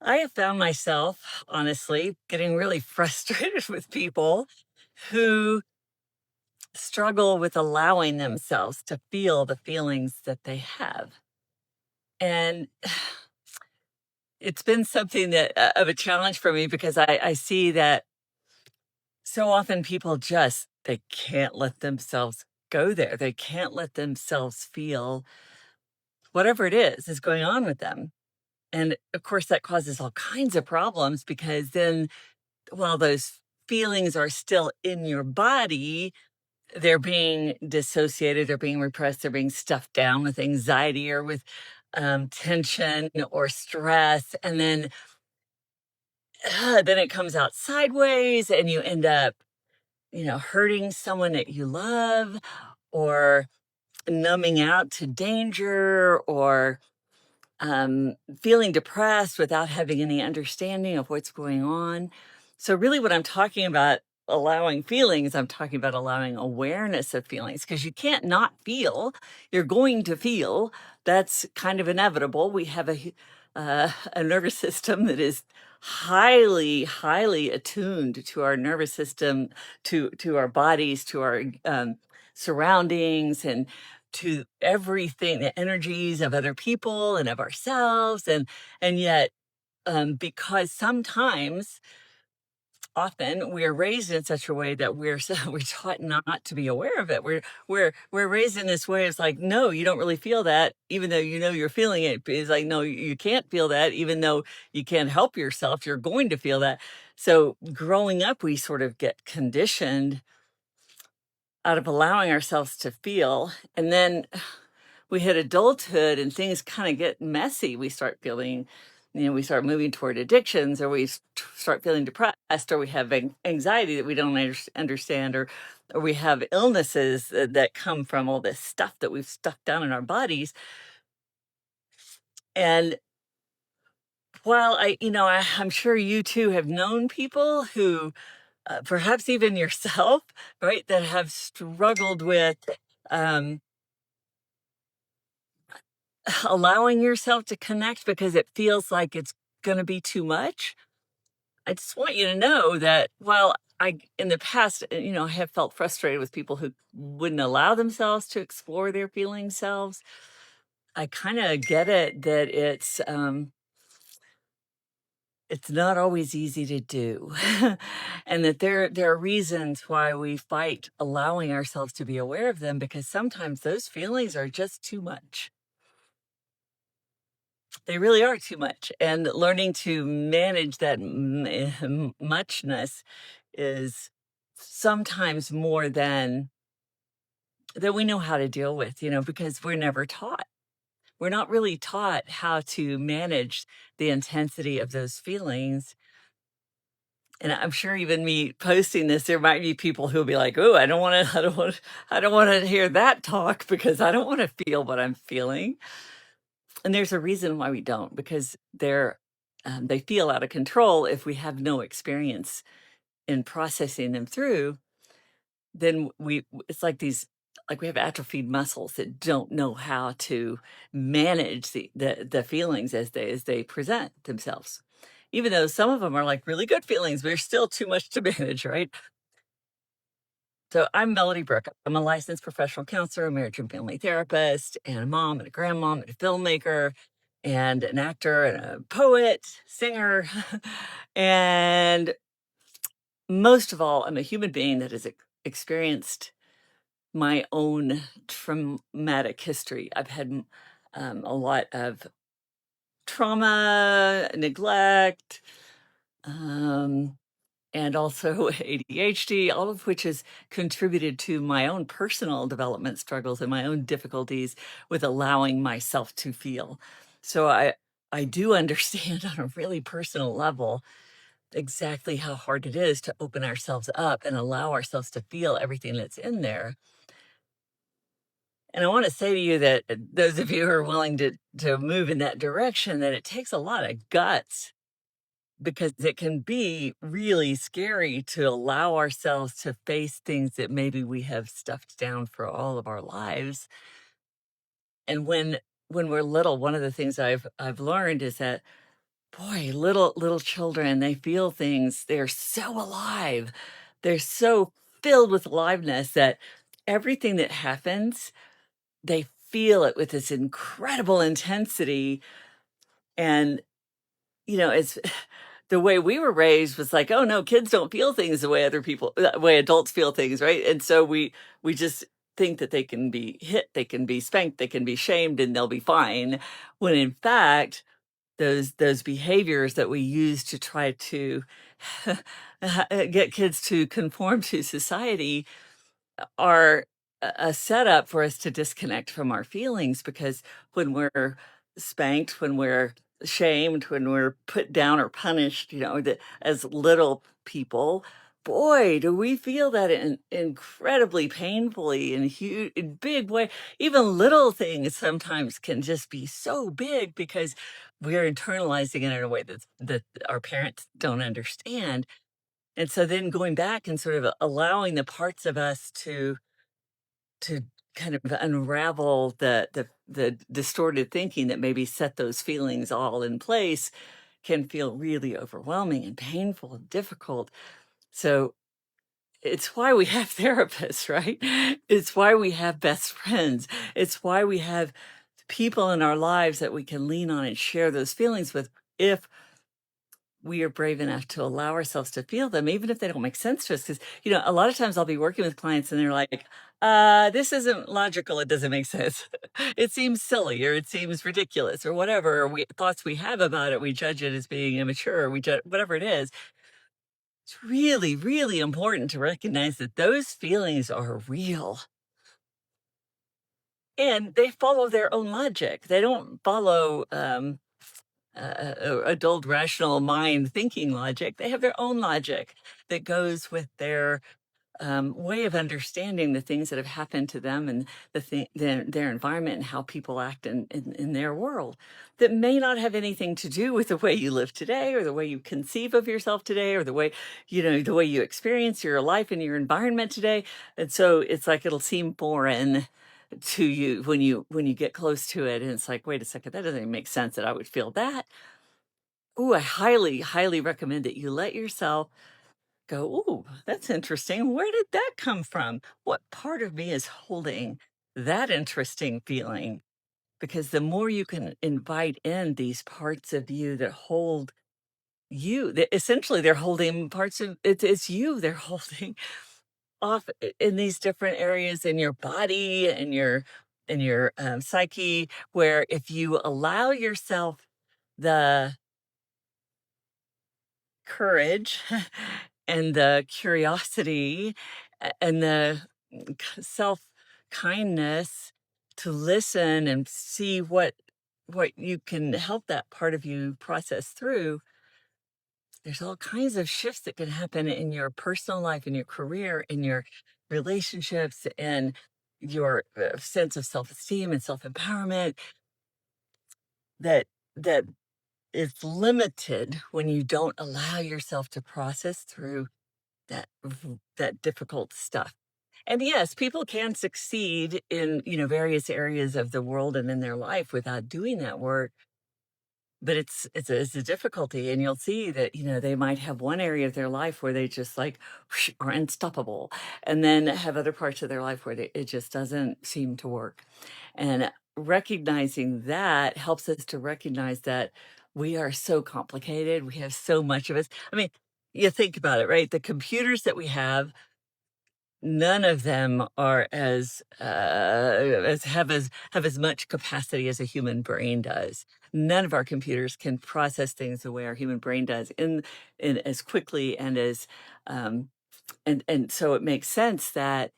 I have found myself, honestly, getting really frustrated with people who struggle with allowing themselves to feel the feelings that they have. And it's been something that of a challenge for me because I see that so often people just they can't let themselves go there. They can't let themselves feel whatever it is going on with them. And of course that causes all kinds of problems because then while those feelings are still in your body, they're being dissociated, they're being repressed, they're being stuffed down with anxiety or with tension or stress. And then it comes out sideways and you end up, hurting someone that you love or numbing out to danger or feeling depressed without having any understanding of what's going on. So, really, what I'm talking about allowing feelings, I'm talking about allowing awareness of feelings because you can't not feel. You're going to feel. That's kind of inevitable. We have a nervous system that is highly, highly attuned to our nervous system, to our bodies, to our surroundings, and to everything, the energies of other people and of ourselves, and yet, because sometimes, often, we're raised in such a way that we're taught not to be aware of it. We're raised in this way. It's like, no, you don't really feel that, even though you know you're feeling it. It's like, no, you can't feel that, even though you can't help yourself. You're going to feel that. So, growing up, we sort of get conditioned out of allowing ourselves to feel, and then we hit adulthood and things kind of get messy. We start feeling, we start moving toward addictions, or start feeling depressed, or we have anxiety that we don't understand, or we have illnesses that come from all this stuff that we've stuck down in our bodies. And while I'm sure you too have known people who, perhaps even yourself, right, that have struggled with. Um, Allowing yourself to connect because it feels like it's gonna be too much. I just want you to know that while I in the past, have felt frustrated with people who wouldn't allow themselves to explore their feeling selves, I kinda get it that it's not always easy to do, and that there are reasons why we fight allowing ourselves to be aware of them because sometimes those feelings are just too much. They really are too much, and learning to manage that muchness is sometimes more than we know how to deal with, because we're never taught. We're not really taught how to manage the intensity of those feelings, and I'm sure even me posting this, there might be people who'll be like, "Oh, I don't wanna I don't wanna hear that talk because I don't wanna feel what I'm feeling." And there's a reason why we don't, because they feel out of control if we have no experience in processing them through, then it's like we have atrophied muscles that don't know how to manage the feelings as they present themselves. Even though some of them are like really good feelings, there's still too much to manage, right? So I'm Melody Brooke. I'm a licensed professional counselor, a marriage and family therapist, and a mom and a grandmom and a filmmaker and an actor and a poet, singer. And most of all, I'm a human being that has experienced my own traumatic history. I've had a lot of trauma, neglect, um, and also ADHD, all of which has contributed to my own personal development struggles and my own difficulties with allowing myself to feel. So I do understand on a really personal level exactly how hard it is to open ourselves up and allow ourselves to feel everything that's in there. And I want to say to you that those of you who are willing to move in that direction, that it takes a lot of guts because it can be really scary to allow ourselves to face things that maybe we have stuffed down for all of our lives. And when we're little, one of the things I've learned is that Boy, little children, they feel things. They're so alive. They're so filled with aliveness that everything that happens, they feel it with this incredible intensity. And, it's the way we were raised was like, oh no, kids don't feel things the way the way adults feel things, right? And so we just think that they can be hit, they can be spanked, they can be shamed, and they'll be fine. When in fact, those behaviors that we use to try to get kids to conform to society are a setup for us to disconnect from our feelings, because when we're spanked, when we're shamed, when we're put down or punished, as little people, boy, do we feel that incredibly painfully in huge, in big way. Even little things sometimes can just be so big because we're internalizing it in a way that our parents don't understand. And so then going back and sort of allowing the parts of us to kind of unravel the distorted thinking that maybe set those feelings all in place can feel really overwhelming and painful and difficult. So it's why we have therapists, right? It's why we have best friends. It's why we have people in our lives that we can lean on and share those feelings with, if we are brave enough to allow ourselves to feel them, even if they don't make sense to us. Because, a lot of times I'll be working with clients and they're like, this isn't logical. It doesn't make sense. It seems silly, or it seems ridiculous, or whatever, or thoughts we have about it, we judge it as being immature, or we judge whatever it is. It's really, really important to recognize that those feelings are real and they follow their own logic. They don't follow, adult rational mind thinking logic. They have their own logic that goes with their way of understanding the things that have happened to them, and their environment, and how people act in their world, that may not have anything to do with the way you live today, or the way you conceive of yourself today, or the way you experience your life and your environment today. And so it's like it'll seem foreign to you when you get close to it, and it's like, wait a second, that doesn't even make sense that I would feel that. Ooh, I highly, highly recommend that you let yourself go, ooh, that's interesting. Where did that come from? What part of me is holding that interesting feeling? Because the more you can invite in these parts of you that hold you, that essentially they're holding parts of it's you, they're holding off in these different areas in your body and your psyche, where if you allow yourself the courage and the curiosity and the self kindness to listen and see what you can help that part of you process through, there's all kinds of shifts that can happen in your personal life, in your career, in your relationships, and your sense of self-esteem and self-empowerment, that that is limited when you don't allow yourself to process through that difficult stuff. And yes, people can succeed in, various areas of the world and in their life without doing that work, but it's a difficulty. And you'll see that, they might have one area of their life where they just like whoosh, are unstoppable, and then have other parts of their life where it just doesn't seem to work. And recognizing that helps us to recognize that we are so complicated. We have so much of us. I mean, you think about it, right? The computers that we none of them are as much capacity as a human brain does. None of our computers can process things the way our human brain does, in as quickly and as and so it makes sense that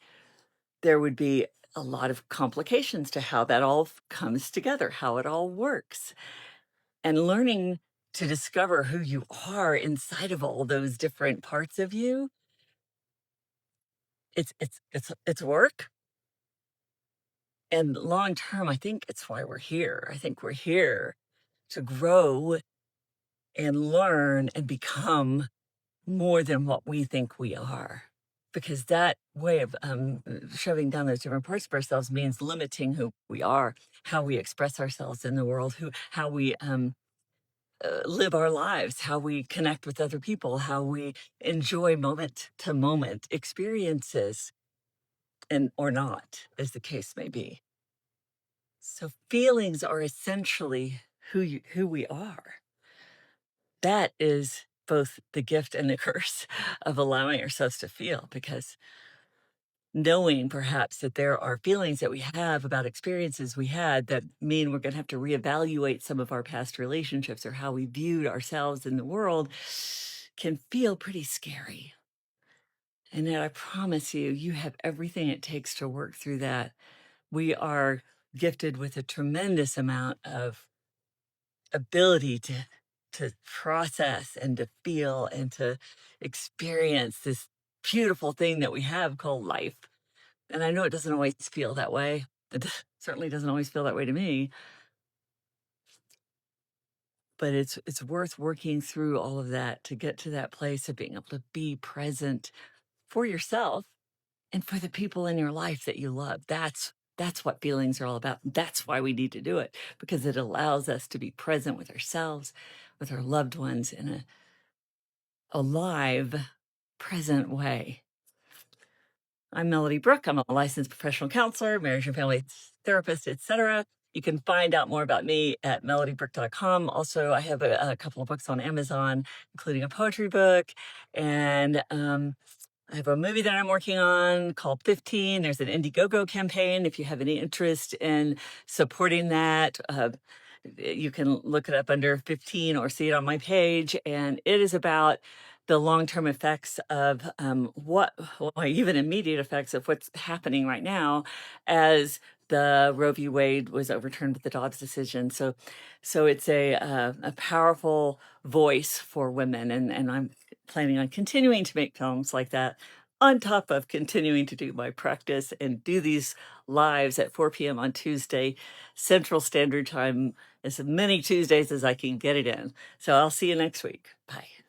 there would be a lot of complications to how that all comes together, how it all works. And learning to discover who you are inside of all those different parts of you, it's work. And long term, I think it's why we're here. I think we're here to grow and learn and become more than what we think we are. Because that way of shoving down those different parts of ourselves means limiting who we are, how we express ourselves in the world, how we live our lives, how we connect with other people, how we enjoy moment to moment experiences, and or not, as the case may be. So feelings are essentially who we are. That is both the gift and the curse of allowing ourselves to feel, because knowing perhaps that there are feelings that we have about experiences we had that mean we're going to have to reevaluate some of our past relationships or how we viewed ourselves in the world can feel pretty scary. And yet, I promise you, you have everything it takes to work through that. We are gifted with a tremendous amount of ability to process and to feel and to experience this beautiful thing that we have called life. And I know it doesn't always feel that way. It certainly doesn't always feel that way to me, but it's worth working through all of that to get to that place of being able to be present for yourself and for the people in your life that you love. That's what feelings are all about. That's why we need to do it, because it allows us to be present with ourselves, with our loved ones in a alive, present way. I'm Melody Brook. I'm a licensed professional counselor, marriage and family therapist, etc. You can find out more about me at melodybrook.com. Also, I have a couple of books on Amazon, including a poetry book, and I have a movie that I'm working on called 15. There's an Indiegogo campaign. If you have any interest in supporting that, you can look it up under 15 or see it on my page. And it is about the long-term effects of well, even immediate effects of what's happening right now as the Roe v. Wade was overturned with the Dobbs decision. So it's a powerful voice for women, and I'm planning on continuing to make films like that, on top of continuing to do my practice and do these lives at 4 p.m. on Tuesday, Central Standard Time, as many Tuesdays as I can get it in. So I'll see you next week. Bye.